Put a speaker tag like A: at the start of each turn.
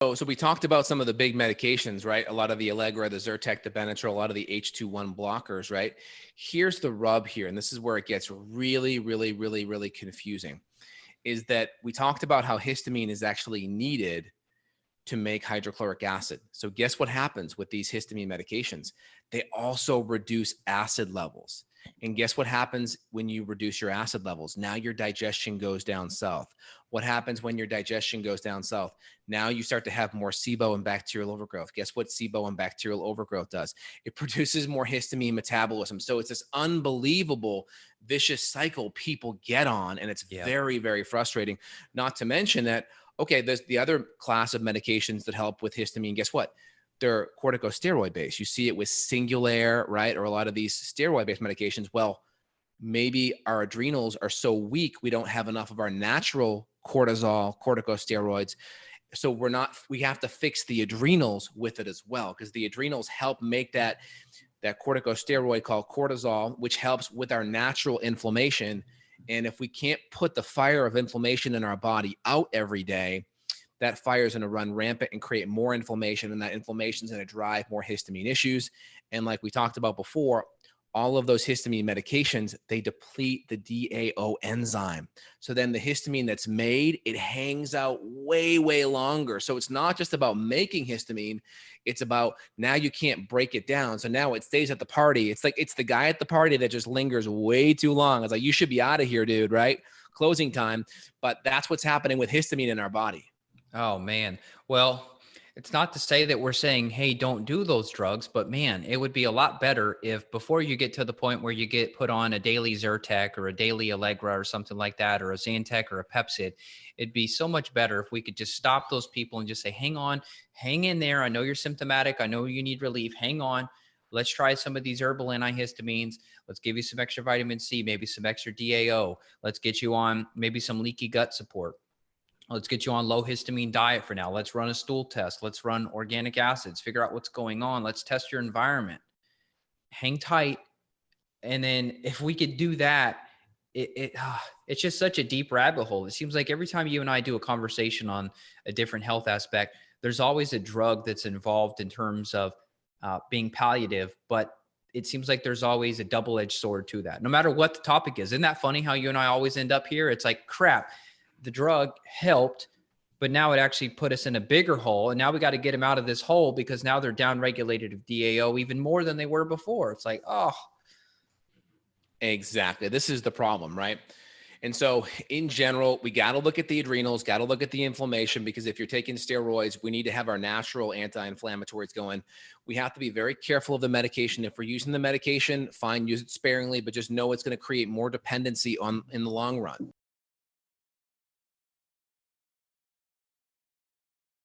A: So we talked about some of the big medications, right? A lot of the Allegra, the Zyrtec, the Benadryl, a lot of the H21 blockers, right? Here's the rub here, and this is where it gets really, really, really, really confusing, is that we talked about how histamine is actually needed to make hydrochloric acid. So guess what happens with these histamine medications? They also reduce acid levels. And guess what happens when you reduce your acid levels? Now your digestion goes down south. What happens when your digestion goes down south? Now you start to have more SIBO and bacterial overgrowth. Guess what SIBO and bacterial overgrowth does? It produces more histamine metabolism. So it's this unbelievable vicious cycle people get on, and it's
B: Yeah.
A: very, very frustrating. Not to mention that, okay, there's the other class of medications that help with histamine. Guess what? They're corticosteroid based. You see it with Singulair, right? Or a lot of these steroid based medications. Well, maybe our adrenals are so weak, we don't have enough of our natural cortisol, corticosteroids. So we have to fix the adrenals with it as well, because the adrenals help make that corticosteroid called cortisol, which helps with our natural inflammation. And if we can't put the fire of inflammation in our body out every day, that fire is going to run rampant and create more inflammation. And that inflammation is going to drive more histamine issues. And like we talked about before, all of those histamine medications, they deplete the DAO enzyme. So then the histamine that's made, it hangs out way, way longer. So it's not just about making histamine. It's about now you can't break it down. So now it stays at the party. It's like, it's the guy at the party that just lingers way too long. It's like, you should be out of here, dude, right? Closing time. But that's what's happening with histamine in our body.
B: Oh man. Well, it's not to say that we're saying, hey, don't do those drugs, but man, it would be a lot better if before you get to the point where you get put on a daily Zyrtec or a daily Allegra or something like that, or a Zantac or a Pepsid, it'd be so much better if we could just stop those people and just say, hang on, hang in there. I know you're symptomatic. I know you need relief. Hang on. Let's try some of these herbal antihistamines. Let's give you some extra vitamin C, maybe some extra DAO. Let's get you on maybe some leaky gut support. Let's get you on low histamine diet for now. Let's run a stool test. Let's run organic acids, figure out what's going on. Let's test your environment. Hang tight. And then if we could do that, it's just such a deep rabbit hole. It seems like every time you and I do a conversation on a different health aspect, there's always a drug that's involved in terms of being palliative, but it seems like there's always a double-edged sword to that, no matter what the topic is. Isn't that funny how you and I always end up here? It's like, crap, the drug helped, but now it actually put us in a bigger hole. And now we got to get them out of this hole because now they're down-regulated of DAO even more than they were before. It's like, oh.
A: Exactly. This is the problem, right? And so in general, we got to look at the adrenals, got to look at the inflammation, because if you're taking steroids, we need to have our natural anti-inflammatories going. We have to be very careful of the medication. If we're using the medication, fine, use it sparingly, but just know it's going to create more dependency in the long run.